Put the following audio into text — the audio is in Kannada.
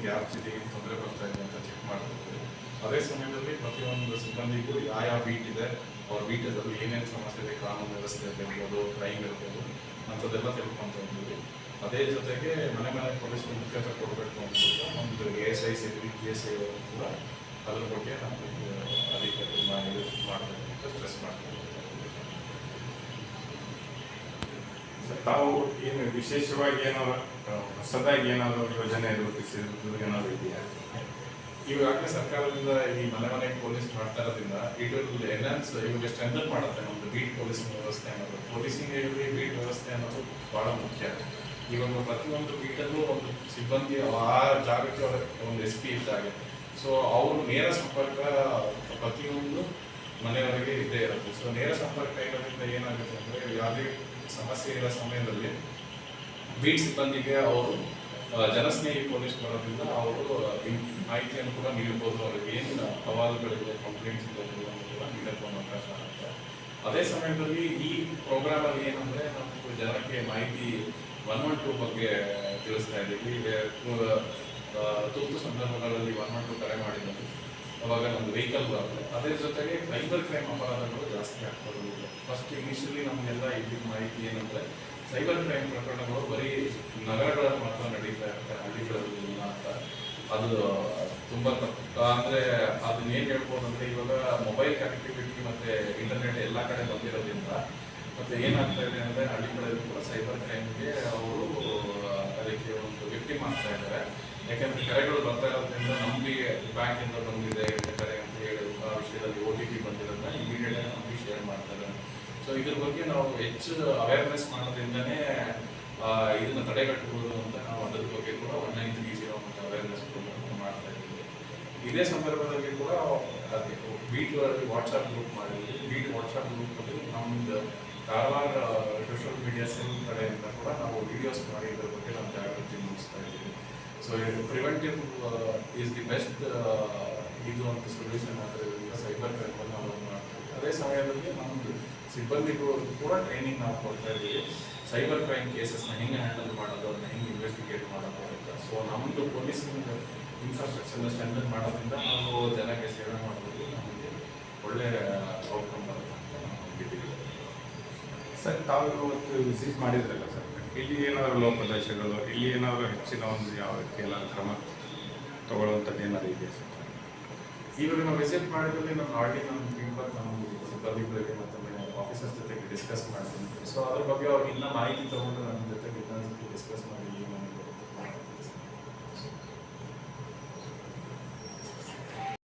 ಗ್ಯಾಪ್ಸ್ ಇದೆ, ಏನು ತೊಂದರೆ ಬರ್ತಾ ಇದೆ ಅಂತ ಚೆಕ್ ಮಾಡ್ತಿರ್ತೀವಿ. ಅದೇ ಸಮಯದಲ್ಲಿ ಪ್ರತಿಯೊಂದು ಸಿಬ್ಬಂದಿಗೂ ಯಾವ ಬೀಟ್ ಇದೆ, ಅವ್ರ ಬೀಟದಲ್ಲಿ ಏನೇನು ಸಮಸ್ಯೆ ಇದೆ, ಕಾನೂನು ವ್ಯವಸ್ಥೆ ಇರ್ಬೋದು, ಕ್ರೈಮ್ ಇರ್ಬೋದು, ಅಂಥದ್ದೆಲ್ಲ ತಿಳ್ಕೊತಾ ಇದ್ದೀವಿ. ಅದೇ ಜೊತೆಗೆ ಮನೆ ಪೊಲೀಸ್ ಮುಖ್ಯತ್ವ ಕೊಡಬೇಕು ಅಂತ ಒಂದು ASI PSI ಅವರು ಕೂಡ ಅದ್ರ ಬಗ್ಗೆ ನಮಗೆ ಅಧಿಕಾರಿ ಮಾಡಬೇಕು ಅಂತ ಸ್ಟ್ರೆಸ್ ಮಾಡ್ತೀವಿ. ತಾವು ಏನು ವಿಶೇಷವಾಗಿ ಏನಾದ್ರು ಹೊಸದಾಗಿ ಏನಾದರೂ ಯೋಜನೆ ರೂಪಿಸಿದ್ದು ಏನಾದರೂ ಇದೆಯಾ? ಈಗಾಗಲೇ ಸರ್ಕಾರದಿಂದ ಈ ಮನೆ ಪೊಲೀಸ್ ಮಾಡ್ತಾ ಇರೋದ್ರಿಂದ ಇಟ್ ವಿಲ್ ಎನ್ಹಾನ್ಸ್, ಇವಾಗ ಸ್ಟ್ರೆಂಥನ್ ಮಾಡುತ್ತೆ ನಮ್ಮದು ಬೀಟ್ ಪೊಲೀಸಿಂಗ್ ವ್ಯವಸ್ಥೆ ಅನ್ನೋದು. ಪೊಲೀಸಿಂಗ್ ಬೀಟ್ ವ್ಯವಸ್ಥೆ ಅನ್ನೋದು ಭಾಳ ಮುಖ್ಯ. ಇವಾಗ ಪ್ರತಿಯೊಂದು ಬೀಟಲ್ಲೂ ಒಂದು ಸಿಬ್ಬಂದಿ ಆ ಜಾಗಕ್ಕೆ ಒಂದು SP ಇದ್ದಾಗೆ, ಸೊ ಅವರು ನೇರ ಸಂಪರ್ಕ ಪ್ರತಿಯೊಂದು ಮನೆಯವರಿಗೆ ಇದ್ದೇ ಇರುತ್ತೆ. ಸೊ ನೇರ ಸಂಪರ್ಕ ಇರೋದ್ರಿಂದ ಏನಾಗುತ್ತೆ ಅಂದರೆ ಯಾವುದೇ ಸಮಸ್ಯೆ ಇರೋ ಸಮಯದಲ್ಲಿ ಬೀಟ್ ಸಿಬ್ಬಂದಿಗೆ ಅವರು ಜನಸ್ನೇಹಿ ಪೊಲೀಸ್ ಬರೋದ್ರಿಂದ ಅವರು ಮಾಹಿತಿಯನ್ನು ಕೂಡ ನೀಡಬಹುದು. ಅವ್ರಿಗೆ ಏನು ಸವಾಲುಗಳಿದೆ, ಕಂಪ್ಲೇಂಟ್ಸ್ ಇದೆ ಕೂಡ ನೀಡಬಹುದು ಅವಕಾಶ ಆಗುತ್ತೆ. ಅದೇ ಸಮಯದಲ್ಲಿ ಈ ಪ್ರೋಗ್ರಾಮಲ್ಲಿ ಏನಂದರೆ ನಾವು ಜನಕ್ಕೆ ಮಾಹಿತಿ 112 ಬಗ್ಗೆ ತಿಳಿಸ್ತಾ ಇದ್ದೀವಿ. ತುರ್ತು ಸಂದರ್ಭಗಳಲ್ಲಿ 112 ಕರೆ ಮಾಡಿದ್ದಾರೆ, ಅವಾಗ ನಮ್ದು ವೆಹಿಕಲ್ ಬರುತ್ತೆ. ಅದೇ ಜೊತೆಗೆ ಸೈಬರ್ ಕ್ರೈಮ್ ಅಪರಾಧಗಳು ಜಾಸ್ತಿ ಆಗ್ತಾ ಇರೋದಿಲ್ಲ. ಫಸ್ಟ್ ಇನಿಷಿಯಲಿ ನಮಗೆಲ್ಲ ಇದ್ದಿದ್ದ ಮಾಹಿತಿ ಏನಂದರೆ ಸೈಬರ್ ಕ್ರೈಮ್ ಪ್ರಕರಣಗಳು ಬರೀ ನಗರಗಳಲ್ಲಿ ಮಾತ್ರ ನಡೀತಾ ಇರುತ್ತೆ, ಹಳ್ಳಿಗಳಲ್ಲಿ ಇಲ್ಲ ಅಂತ. ಅದು ತುಂಬ ತಪ್ಪು. ಅಂದರೆ ಅದನ್ನೇನು ಹೇಳ್ಬೋದು ಅಂದರೆ ಇವಾಗ ಮೊಬೈಲ್ ಕನೆಕ್ಟಿವಿಟಿ ಮತ್ತು ಇಂಟರ್ನೆಟ್ ಎಲ್ಲ ಕಡೆ ಬಂದಿರೋದ್ರಿಂದ ಮತ್ತು ಏನಾಗ್ತಾ ಇದೆ ಅಂದರೆ ಹಳ್ಳಿಗಳಲ್ಲಿ ಕೂಡ ಸೈಬರ್ ಕ್ರೈಮ್ಗೆ ಅವರು ಅದಕ್ಕೆ ಒಂದು ವಿಕ್ಟಿಮ್ ಆಗ್ತಾ ಇದ್ದಾರೆ. ಯಾಕೆಂದರೆ ಕರೆಗಳು ಬರ್ತಾ ಇರೋದ್ರಿಂದ ನಮಗೆ ಬ್ಯಾಂಕಿಂದ ಬಂದಿದೆ ಕರೆ ಅಂತ ಹೇಳಿ ಆ ವಿಷಯದಲ್ಲಿ OTP ಬಂದಿರೋದನ್ನ ಇಮಿಡಿಯೇಟ್ ನಮಗೆ ಶೇರ್ ಮಾಡ್ತಾರೆ. ಸೊ ಇದ್ರ ಬಗ್ಗೆ ನಾವು ಹೆಚ್ಚು ಅವೇರ್ನೆಸ್ ಮಾಡೋದ್ರಿಂದನೇ ಇದನ್ನು ತಡೆಗಟ್ಟಬಹುದು ಅಂತ ನಾವು ಅದ್ರ ಬಗ್ಗೆ ಕೂಡ 1930 ಮತ್ತು ಅವೇರ್ನೆಸ್ ಪ್ರೋಗ್ರಾಮ್ ಮಾಡ್ತಾ ಇದ್ದೀವಿ. ಇದೇ ಸಂದರ್ಭದಲ್ಲಿ ಕೂಡ ಅದೇ ಬೀಟ್ಗಳಲ್ಲಿ ವಾಟ್ಸಪ್ ಗ್ರೂಪ್ ಮಾಡಿದ್ವಿ. ಬೀಟ್ ವಾಟ್ಸಪ್ ಗ್ರೂಪಲ್ಲಿ ನಮ್ಮದು ಕಾರವಾರ ಸೋಷಿಯಲ್ ಮೀಡಿಯಾ ಸೆಲ್ ಕಡೆಯಿಂದ ಕೂಡ ನಾವು ವಿಡಿಯೋಸ್ ಮಾಡಿ ಇದ್ರ ಬಗ್ಗೆ ನಾವು ಜಾಗೃತಿ ಮೂಡಿಸ್ತಾ ಇದ್ದೀವಿ. ಸೊ ಇದು ಪ್ರಿವೆಂಟಿವ್ ಈಸ್ ದಿ ಬೆಸ್ಟ್ ಇದು ಅಂತ ಸೊಲ್ಯೂಷನ್ ಆಗಿರೋದ್ರಿಂದ ಸೈಬರ್ ಕ್ರೈಮಲ್ಲಿ ನಾವು ಮಾಡ್ತೀವಿ. ಅದೇ ಸಮಯದಲ್ಲಿ ನಮ್ಮದು ಸಿಬ್ಬಂದಿಗೂ ಕೂಡ ಟ್ರೈನಿಂಗ್ ನಾವು ಕೊಡ್ತಾ ಇದ್ದೀವಿ. ಸೈಬರ್ ಕ್ರೈಮ್ ಕೇಸಸ್ನ ಹೆಂಗೆ ಹ್ಯಾಂಡಲ್ ಮಾಡೋದು, ಅದನ್ನ ಹೆಂಗೆ ಇನ್ವೆಸ್ಟಿಗೇಟ್ ಮಾಡೋದು ಅಂತ. ಸೊ ನಮ್ಮದು ಪೊಲೀಸಿಂಗ್ ಇನ್ಫ್ರಾಸ್ಟ್ರಕ್ಚರ್ನ ಸ್ಟ್ರೆಂಥನ್ ಮಾಡೋದ್ರಿಂದ ನಾವು ಜನಕ್ಕೆ ಸೇವೆ ಮಾಡೋದು ನಮಗೆ ಒಳ್ಳೆಯ ಔಟ್ಕಮ್ ಬರುತ್ತೆ ಅಂತ ನಾವು ಇದ್ದೀವಿ. ಸರ್, ತಾವು ಇವತ್ತು ವಿಸಿಟ್ ಮಾಡಿದ್ರಲ್ಲ ಸರ್, ಇಲ್ಲಿ ಏನಾದರೂ ಲೋಪದೋಷಗಳು, ಇಲ್ಲಿ ಏನಾದರೂ ಹೆಚ್ಚಿನ ಒಂದು ಯಾವ ಏನಾದರೂ ಕ್ರಮ ತಗೊಳ್ಳುವಂಥದ್ದು ಏನಾದರೂ ಇದೆಯಾ ಸರ್? ಇವಾಗ ನಾವು ವಿಸಿಟ್ ಮಾಡಿದಲ್ಲಿ ನಾನು ಆಲ್ರೆಡಿ ನಮ್ಮ ಫೀಡ್ಬ್ಯಾಕ್ ನಮ್ಮ ಸಿಬ್ಬಂದಿಗಳಿಗೆ ಮತ್ತು ಆಫೀಸರ್ಸ್ ಜೊತೆಗೆ ಡಿಸ್ಕಸ್ ಮಾಡ್ತೀನಿ. ಸೊ ಅದ್ರ ಬಗ್ಗೆ ಅವ್ರಿಗೆ ಇನ್ನೂ ಮಾಹಿತಿ ತೊಗೊಂಡು ನಮ್ಮ ಜೊತೆಗೆ ಇನ್ನೊಂದು ಡಿಸ್ಕಸ್ ಮಾಡಿ